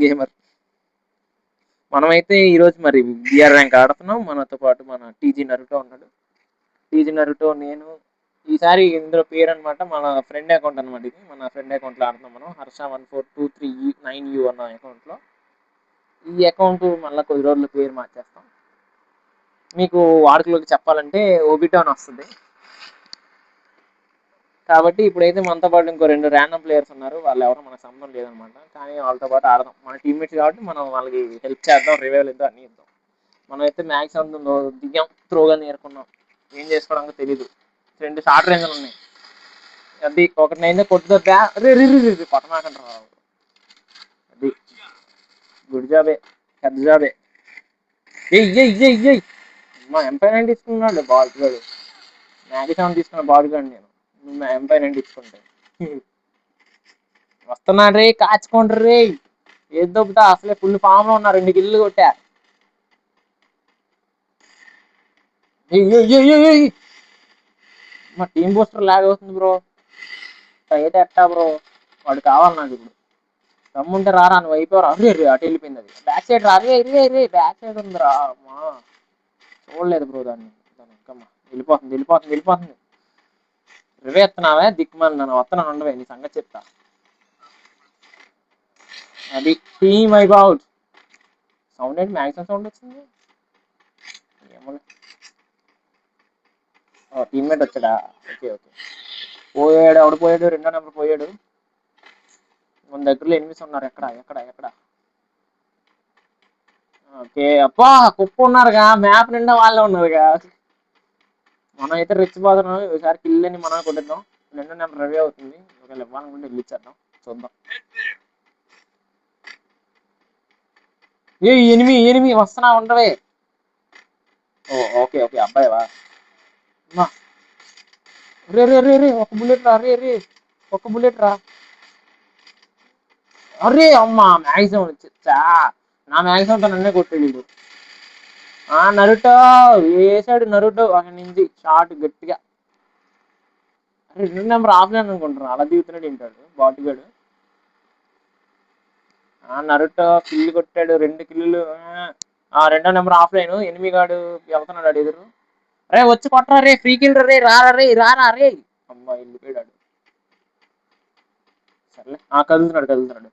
Gamer. మనమైతే ఈరోజు మరి బిఆర్ ర్యాంక్ ఆడుతున్నాం. మనతో పాటు మన టీజీ నరుటో ఉన్నాడు. టీజీ నరుటో, నేను. ఈసారి ఇందులో పేరు అనమాట మన ఫ్రెండ్ అకౌంట్ అనమాట. ఇది మన ఫ్రెండ్ అకౌంట్లో ఆడుతున్నాం మనం. హర్ష 14239U అన్న అకౌంట్లో. ఈ అకౌంట్ మళ్ళీ కొద్ది రోజుల పేరు మార్చేస్తాం. మీకు వాడుకలోకి చెప్పాలంటే ఓబిటో అని వస్తుంది. కాబట్టి ఇప్పుడైతే మనతో పాటు ఇంకో 2 ర్యాండమ్ ప్లేయర్స్ ఉన్నారు. వాళ్ళు ఎవరో మనకు సంబంధం లేదనమాట. కానీ వాళ్ళతో పాటు ఆడదాం. మన టీమ్మేట్స్ కాబట్టి మనం వాళ్ళకి హెల్ప్ చేద్దాం, రివైవ్ ఇద్దాం, అన్నీ ఇద్దాం. మనం అయితే మ్యాక్సిమం దిగాం, త్రోగా నేర్చుకున్నాం. ఏం చేసుకోవడానికి తెలీదు. 2 షార్ట్ రేంజ్లు ఉన్నాయి. అది ఒకటి అయితే కొట్టుదా రే రి కొట్టమాకంటారా. అది గుడ్ జాబే, పెద్ద జాబే. ఎయ్యి మా ఎంపైర్ తీసుకున్నాడు బాల్ గాడు. 97 తీసుకున్న బాల్ గాడు నేను. ఎంపైర్ తీసుకుంటే వస్తున్నాడు రే, కాచుకోండి రే. ఏది దొబ్బుతా, అసలే ఫుల్ ఫామ్ లో ఉన్నా. 2 కిల్లు కొట్టా. మా టీమ్ బూస్టర్ లాగ్ అవుతుంది బ్రో. అయితే ఎట్టా బ్రో, వాడు కావాలి నాకు ఇప్పుడు. దమ్ముంటే రారా, నువ్వు అయిపోరా. అరే అటు వెళ్ళిపోయింది. అది బ్యాక్ సైడ్ రా. రే బ్యాక్ సైడ్ ఉందిరా. అమ్మా చూడలేదు బ్రో దాన్ని. ఇంకమ్మా వెళ్ళిపోతుంది. రివే ఎత్తున్నావే దిక్కుమని, నన్ను వస్తున్నాను ఉండవే, నీ సంగతి చెప్తా. అది టీమ్ అయిపోవుట్. సౌండ్ ఏంటి, మ్యాక్సిమం సౌండ్ వచ్చింది. ఏమో టీమ్మేట్ వచ్చాడా. ఓకే పోయాడు. ఎవడు పోయాడు, 2వ నెంబర్ పోయాడు. మన దగ్గరలో ఎనిమిస్ ఉన్నారు. ఎక్కడ ఓకే. అప్పా కుప్ప ఉన్నారుగా, మ్యాప్ నిండా వాళ్ళే ఉన్నారుగా. మనం అయితే రెచ్చిపోతున్నాం. ఈసారి కిల్లని మనం కొట్టిద్దాం. 2వ నెంబర్ రవి అవుతుంది. ఒకవేళ ఇవ్వాలనుకుంటే వెళ్ళిచ్చేద్దాం, చూద్దాం. ఎనిమి వస్తున్నా ఉండవే. ఓకే అబ్బాయివా. రే ఒక బుల్లెట్ రా. ఒక బుల్లెట్ రా. అరే అమ్మా, మ్యాక్సిమం వచ్చా. నా మ్యాక్సిమంతో నన్నే కొట్టాడు. నరుటో వేసాడు. నరుటో అక్కడి నుంచి షార్ట్ గట్టిగా. అరే 2వ నెంబర్ ఆఫ్లైన్ అనుకుంటున్నా, అలా దిగుతున్నాడు ఏంటాడు బాటుగాడు. నరుటో కిల్లు కొట్టాడు, 2 కిల్లులు. 2వ నెంబర్ ఆఫ్లైన్. ఎనిమి గాడు వెళ్తున్నాడు అడు ఎదురు. అరే వచ్చి కొట్టరా రే, ఫ్రీ కిల్ రే, రారా రే. అమ్మా వెళ్ళిపోయాడు. సర్లే కదులుతున్నాడు.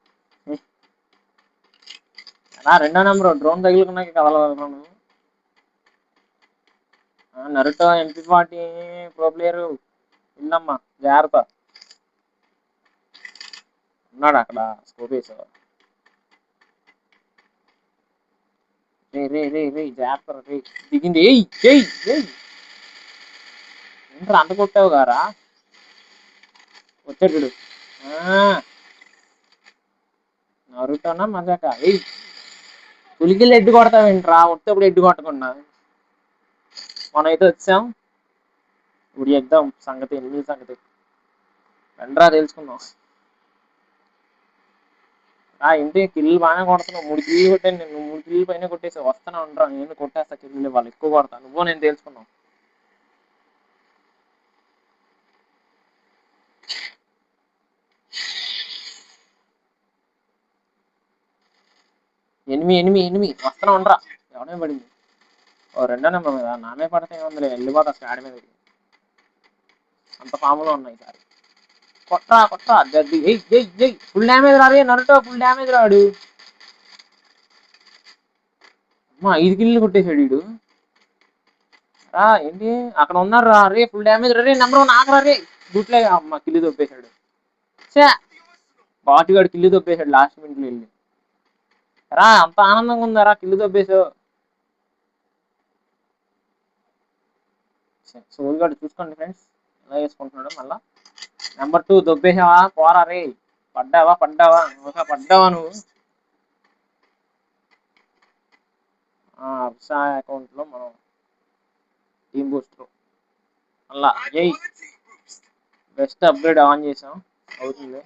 2వ నెంబర్ డ్రోన్ తగులుకున్నాక కదలగలను. Naruto MP40 pro player. విన్నమ్మా జాగ్రత్త. ఉన్నాడు అక్కడ స్కోప్ వేసావు. రే జాగ్రత్త రే. దిగింది. ఏంట్రా అంత కొట్టావు గారా. వచ్చాడు నరుటోనా మజాక. పులికిల్ ఎడ్డు కొడతావేంట్రా, వచ్చేప్పుడు ఎడ్డు కొట్టకుండా. మనం అయితే వచ్చాం. ఇప్పుడు చెప్దాం సంగతి, ఎన్ని సంగతి రండ్రా తెలుసుకుందాం. ఇంటి కిల్లు బాగానే కొడుతున్నావు. 3 కిల్లు కొట్టాను నేను. 3 కిల్లు పైన కొట్టేసి వస్తానే ఉండరా. నేను కొట్టేస్తా కిల్లు, వాళ్ళు ఎక్కువ కొడతా. నువ్వు నేను తెలుసుకున్నాం. ఎనిమి వస్తానే ఉండరా. ఎవడే పడింది. 2వ నెంబర్ మీద నామే పడితే ఏముందిలే, వెళ్ళిపోతా స్టాడ్ మీద. అంత ఫామ్లో ఉన్నాయి ఈసారి. కొట్టరా జై. ఫుల్ డ్యామేజ్ రాదే నరుటో, ఫుల్ డ్యామేజ్ రాడు. అమ్మా 5 కిల్లు కొట్టేశాడు వీడు. ఏంటి అక్కడ ఉన్నారు రా. రే ఫుల్ డ్యామేజ్ రే. నెంబర్ 1 ఆకరా రే. గుట్లే. అమ్మ కిల్లు దొబ్బేశాడు. బాటుగాడు కిల్లు దొబ్బేశాడు లాస్ట్ మినిట్లో వెళ్ళి. అంత ఆనందంగా ఉందారా కిల్లు దొబ్బేశావు. సోల్గాడు చూసుకోండి ఫ్రెండ్స్ ఎలా వేసుకుంటున్నాడు. మళ్ళా నెంబర్ 2 దొబ్బేసావా, పోరా రే. పడ్డావా నువ్వు. అకౌంట్ లో మనం టీమ్ బూస్టర్ మళ్ళా బెస్ట్ అప్గ్రేడ్ ఆన్ చేసాం. అవుతుంది.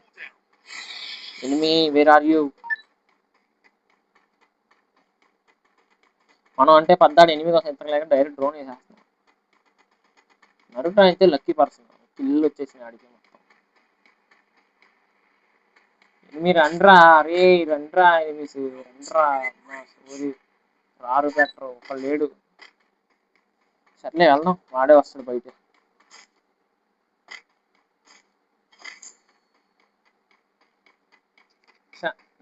Enemy where are you. మనం అంటే పద్దాడు ఎనిమిది కోసం ఎత్తలేక డైరెక్ట్ డ్రోన్ వేసేస్తున్నాం. నరుటో అయితే లక్కీ పర్సన్. కిల్లు వచ్చేసింది ఆడికి మొత్తం. మీరు రండ్రా అరే రండ్రా ఎనిమిస్ రండ్రా అమ్మా సోది రారు పెట్టరు ఒక లేడు. సర్లే వెళ్దాం వాడే వస్తాడు బయట.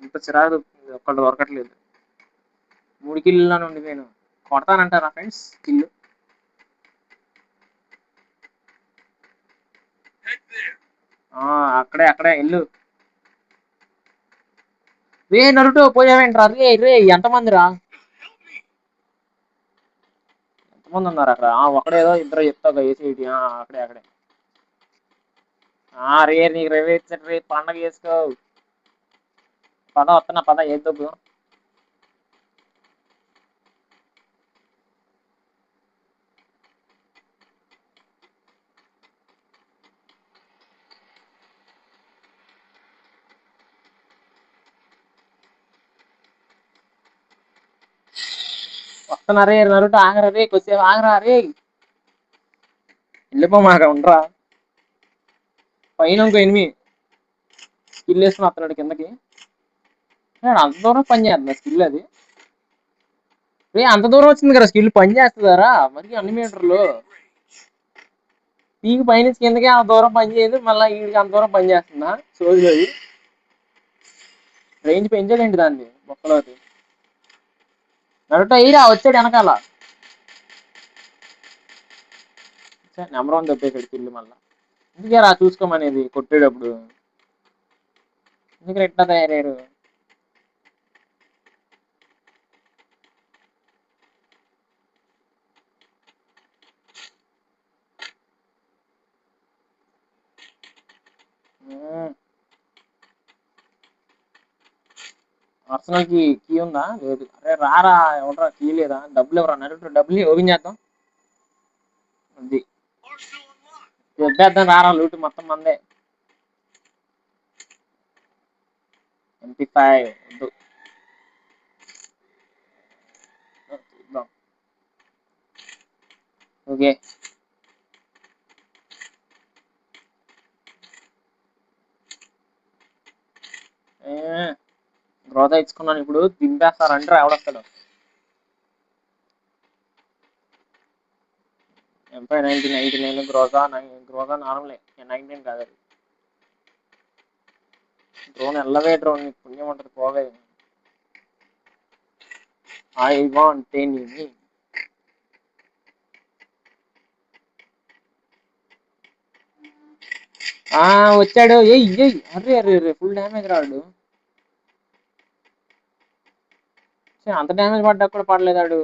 ఇంత చిరాకు ఒక్కళ్ళు దొరకట్లేదు. 3 కిల్లులోనే ఉండిపోయాను. కొడతానంటారా ఫ్రెండ్స్ కిల్లు? అక్కడే అక్కడే ఇల్లు. రే నరుటో పోయావేంట్రా? రే రే ఎంతమంది రా? ఎంతమంది ఉన్నారు అక్కడ? ఒకడేదో ఇద్దరు చెప్తా ఏసీ అక్కడే అక్కడే. రే నీకు రేవే ఇచ్చాడు రే పండగ చేసుకో. పద వస్తున్నా పద ఏది దొబ్బు. వస్తున్నా రే నరుటో ఆగరా రే కొద్దిసేపు ఆగరా రే. వెళ్ళిపోమాక ఉండరా. పైన ఇంకో ఎనిమి స్కిల్ వేసుకుని వస్తున్నాడు కిందకి. అంత దూరం పని చేస్తుందా స్కిల్ అది? రే అంత దూరం వచ్చింది కదా స్కిల్ పని చేస్తుందారా మరి అన్ని మీటర్లు? పీకి పైనుంచి కిందకి అంత దూరం పని చేయదు, మళ్ళీ వీడికి అంత దూరం పని చేస్తుందా సోది అది? రేంజ్ పెంచాడండి దాన్ని మొక్కలోకి. నడుట ఈరా వచ్చాడు వెనకాల. నెంబర్ 1 దొబ్బేసాడు కిల్లు మళ్ళా. ఎందుకే రా చూసుకోమనేది కొట్టేటప్పుడు? ఎందుకు ఎట్లా తయారయ్యారు? అర్సనల్ కి కీ ఉందా? లేదు. అరే రారా ఎవడరా కీ లేదా? డబ్బులు ఎవరా నడుట డబ్బులు ఓపెన్ చేద్దాం. అది దొబ్బేద్దాం రారా లూటు మొత్తం మందే. MP5 వద్దు. ఓకే గ్రోత ఇచ్చుకున్నాను. ఇప్పుడు దింపేస్తారంటారా ఎవడొస్తాడు? MP 99 గ్రోజా నార్మలే 19 కాదు. డ్రోన్ ఎల్లవే డ్రోన్ నీకు పుణ్యం ఉంటుంది పోవే. ఐ వాంట్ టెనీ. వచ్చాడు. అరే అరే అరే ఫుల్ డ్యామేజ్ రాడు. అంత డ్యామేజ్ పడ్డా కూడా పడలేదాడు.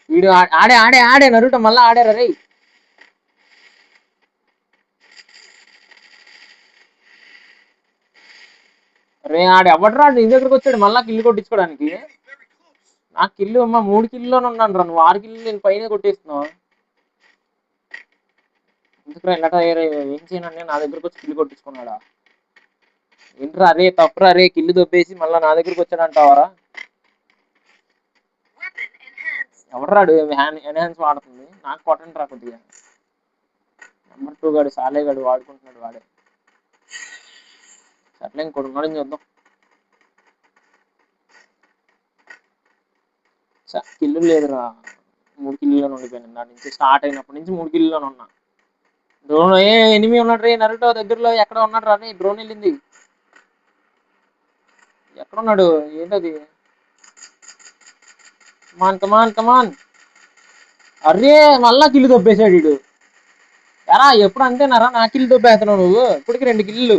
వీడు ఆడే ఆడే ఆడే నరుట మళ్ళా ఆడారా రే. రే ఆడు ఎవడరాడు నీ దగ్గరకు వచ్చాడు మళ్ళా కిల్లు కొట్టించుకోవడానికి. నాకు కిల్లు అమ్మా 3 కిల్లులోనే ఉన్నాను రా. నువ్వు 6 కిల్లు నేను పైన కొట్టేస్తున్నావు. ఎందుకు ఇలా ఏం చేయనండి నా దగ్గరకు వచ్చి కిల్లు కొట్టించుకున్నాడా? ఏంట్రా అరే తప్పురా రే కిల్లు దొబ్బేసి మళ్ళీ నా దగ్గరకు వచ్చాడంటావారా? ఎవడరాడు ఎన్హాన్స్ వాడుతుంది? నాకు కొట్టండి రా కొద్దిగా. నెంబర్ 2 గాడు సాలే గాడు వాడుకుంటున్నాడు వాడే. సర్లే ఇంకోటి ఉన్నాడని చూద్దాం. కిల్లు లేదురా. 3 కిల్లులోనే ఉండిపోయాను. దాని నుంచి స్టార్ట్ అయినప్పటి నుంచి 3 కిల్లులోనే ఉన్నా. డ్రోన్ ఎనిమి ఉన్నాడు రే నరుటో దగ్గరలో. ఎక్కడ ఉన్నాడు రా? డ్రోన్ వెళ్ళింది. ఎక్కడున్నాడు? ఏంటది? కమాన్ కమాన్ కమాన్. అరే మళ్ళా కిల్లు దొబ్బేశాడు వీడు. ఎరా ఎప్పుడు అంతేనారా నా కిల్లు దొబ్బేస్తున్నావు నువ్వు? ఇప్పటికి 2 కిల్లు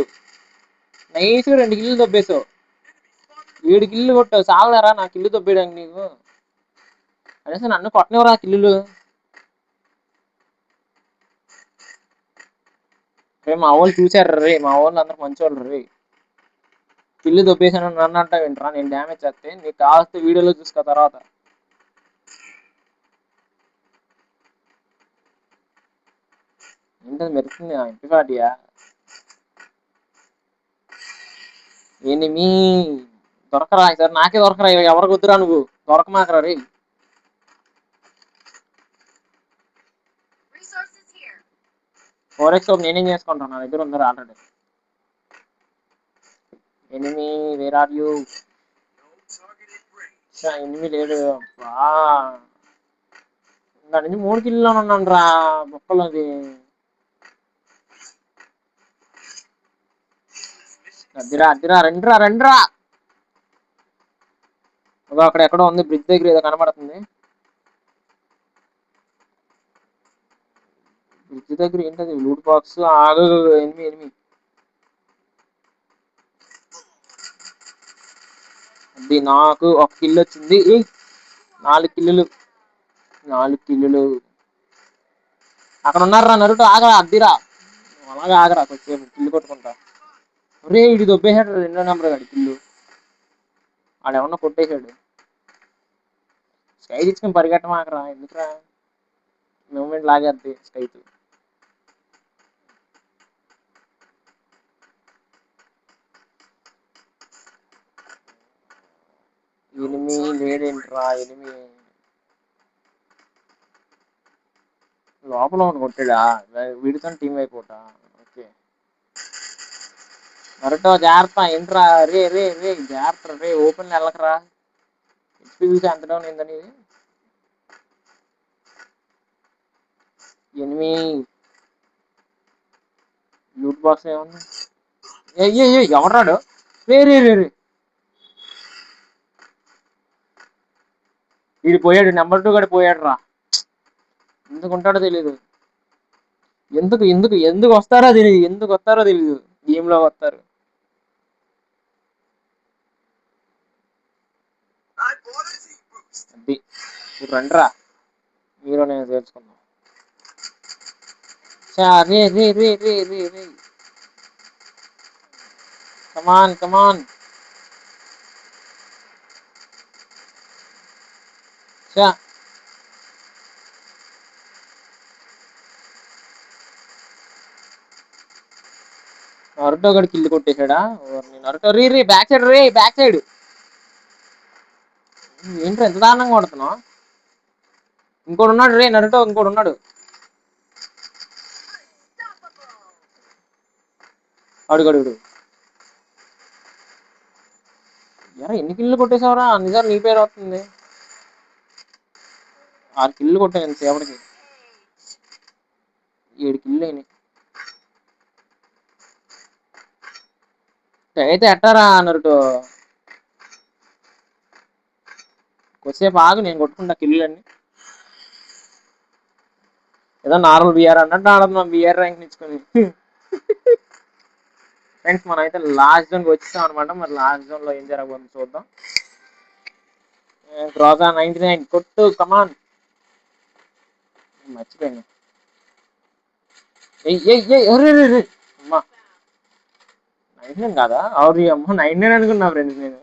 నైస్ 2 కిల్లు దొబ్బేసావు. 7 కిల్లు కొట్టావు చాలరా నా కిల్లు దొబ్బేయడానికి నీకు. అనేసి నన్ను కొట్టనివరా కిల్లులు. రే మా వాళ్ళు చూసారు రే. మా వాళ్ళు అందరు మంచివాళ్ళు రే. కిల్లు దొబ్బేసాను నన్ను అంటా వింటరా? నేను డ్యామేజ్ చేస్తే నీకు కావాల్సిన వీడియోలో చూసుకో తర్వాత. ఏంటది మెరుస్తుంది ఇంటికాటియా? ఏంటి మీ దొరకరా సార్? నాకే దొరకరా. ఎవరికి వద్దురా నువ్వు దొరకమాకరా రే. 4x నేనేం చేసుకుంటాను? నా దగ్గర ఉందరా already. Enemy where are you? Enemy లేడు. దాని నుంచి 3 కిల్లో ఉన్నాను రా బొక్కలోది. అద్దిరా రండిరా. అక్కడ ఎక్కడో ఉంది, బ్రిడ్జ్ దగ్గర ఏదో కనబడుతుంది. బ్రిడ్జ్ దగ్గర ఏంటది? Loot box. ఎనిమి అది నాకు 1 కిల్ వచ్చింది. 4 కిల్లులు. అక్కడ ఉన్నారా నరుటు? ఆగరా అద్దిరా. అలాగే ఆగరా, కొంచెం కిల్లు కొట్టుకుంటా. రే ఇటు దొబ్బేసాడు 2వ నెంబర్ గాడి కిల్లు. ఆడేమన్నా కొట్టేశాడు. స్కై తీసుకుని పరిగెట్టమాకరా, ఎందుకురా మూమెంట్ లాగేద్ది స్కైకి. ఎనిమి లేడేంట్రా? ఎనిమి లోపల ఒకటి కొట్టాడా? వీడితో టీం అయిపోతా. ఓకే నరుటో జాగ్రత్త. ఏంట్రా? రే జాగ్రత్త రే, ఓపెన్ వెళ్ళకరా. హెచ్పి చూసి ఎంత డౌన్ అయిందని. ఎనిమి లూట్ బాక్స్ ఏమన్నా? ఎవరాడు? రే వీడు పోయాడు, నెంబర్ 2 కూడా పోయాడు రా. ఎందుకు ఉంటాడో తెలియదు. ఎందుకు వస్తారో తెలియదు. గేమ్ లో వస్తారు. అది ఇప్పుడు రండిరా, మీరు నేను తెలుసుకుందాం. రే కమాన్. నరుటో గడి కిల్లు కొట్టేశాడా? నరుటో రీ బ్యాక్ సైడ్. ఏంటో ఎంత దారుణంగా కొడుతున్నావు? ఇంకోటి ఉన్నాడు రే నరుటో, ఇంకోటి ఉన్నాడు. అడుగు. ఎన్ని కిల్లు కొట్టేసావరా? నిజాలు నీ పేరు వస్తుంది. 6 కిల్లు కొట్టాను ఎంతసేపటికి. 7 కిల్లు అయినాయి. అయితే ఎట్టారా నరుటో? కొద్దిసేపు ఆగు, నేను కొట్టుకుంటా కిల్లులన్నీ. ఏదో నార్మల్ బిఆర్ అన్నట్టు ఆడుతున్నాం, బిఆర్ ర్యాంక్ ఇచ్చుకొని. ఫ్రెండ్స్ మనం అయితే లాస్ట్ జోన్కి వచ్చేసాం అనమాట. మరి లాస్ట్ జోన్ లో ఏం జరగబోతుందో చూద్దాం. గ్రోజా 99 కొట్టు, కమాన్. మర్చిపోయాను. అమ్మా 99 కాదా? అవును అమ్మ 99 అనుకున్నా ఫ్రెండ్స్ నేను.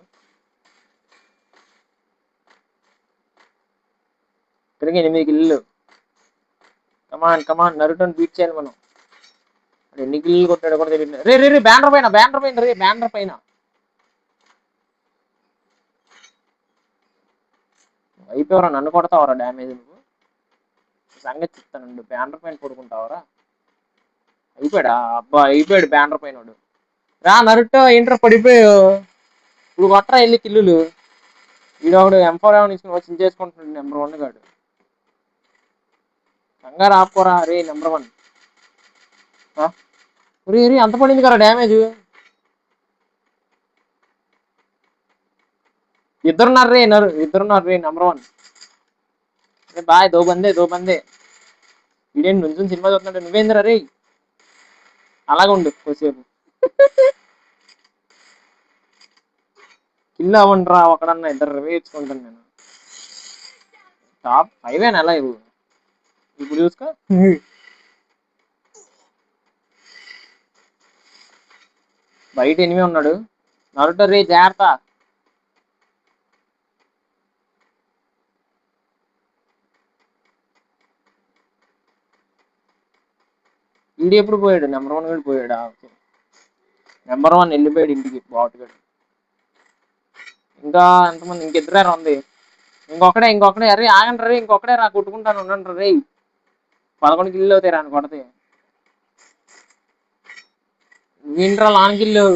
తిరిగి 8 కిల్లు. కమాన్ నరుటోని బీట్ చేయాలి మనం. ఎన్ని కిల్లు కొట్టాడో కూడా తెలియదు. రే బ్యానర్ పైన అయిపోయావరా? నన్ను కొడతావరా డ్యామేజ్? నువ్వు సంగతి చెప్తానండి. బ్యానర్ పైన కొడుకుంటావరా? అయిపోయాడు బ్యానర్ పైన వాడు. రా నరుటో, ఏంట్రా పడిపోయావు? ఇప్పుడు కొట్టరా వెళ్ళి కిల్లులు. వీడొకడు M4 తీసుకుని వచ్చి చేసుకుంటున్నాడు నెంబర్ 1 గాడు. కంగారు ఆపుకోరా రే నెంబర్ 1. రే అంత పడింది కదా డ్యామేజ్. ఇద్దరున్నారు రే నెంబర్ 1. బాయ్ దో బందే. వీడేంటి నుంచి సినిమా చూస్తున్నాడు? నువ్వేందిరా రే? అలాగే ఉండు కొద్దిసేపు. కిల్ అవ్వండిరా ఒకడన్నా, ఇద్దరు వేయించుకుంటాను నేను. టాప్ 5 ఎలా ఇవ్వు ఇప్పుడు చూసుకో. బయట ఎనిమి ఉన్నాడు. నరుటో రే జాగ్రత్త. వీడి ఎప్పుడు పోయాడు? నెంబర్ 1 కూడా పోయాడా? నెంబర్ 1 వెళ్ళిపోయాడు ఇంటికి, బాటుగాడు. ఇంకా ఎంతమంది? ఇంకిద్దరే ఉంది. ఇంకొకడే అరే ఆగండి రే, ఇంకొకడే రా, కొట్టుకుంటాను ఉండండి రే. 11 కిల్లు అవుతాయి రాని కొడితే. నువ్వేంట్రా లాన్ కిల్లు?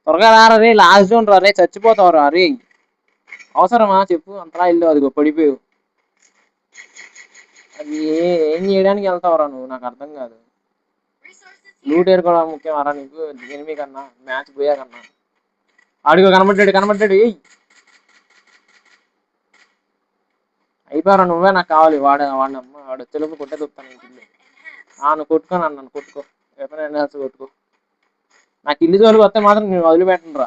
త్వరగా రారా రే, లాస్ట్ జోన్ రా రే, చచ్చిపోతావు రా రే. అవసరమా చెప్పు, అంతలా ఇల్లు అదిగో పడిపోయావు. అది ఏం చేయడానికి వెళ్తావురా నువ్వు, నాకు అర్థం కాదు. లూట్ ఏరుకోవడం ముఖ్యం అరా నీకు, ఎనిమి కన్నా మ్యాచ్ పోయా కన్నా. అడిగో కనబడ్డాడు ఏయ్. అయిపోయారా నువ్వే నాకు కావాలి. వాడినమ్మ వాడు తెలుగు కొట్టే దొరుకుతాను ఇంక ఇల్లు. నువ్వు కొట్టుకొని అన్నాను, కొట్టుకో ఎప్పుడైనా కొట్టుకో. నాకు ఇల్లు జోలికి వస్తే మాత్రం నేను వదిలిపెట్టను రా.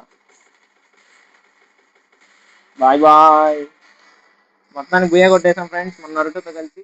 Bye bye. మొత్తానికి బుయ్య కొట్టేసాం ఫ్రెండ్స్ మన నరుటోతో కలిసి.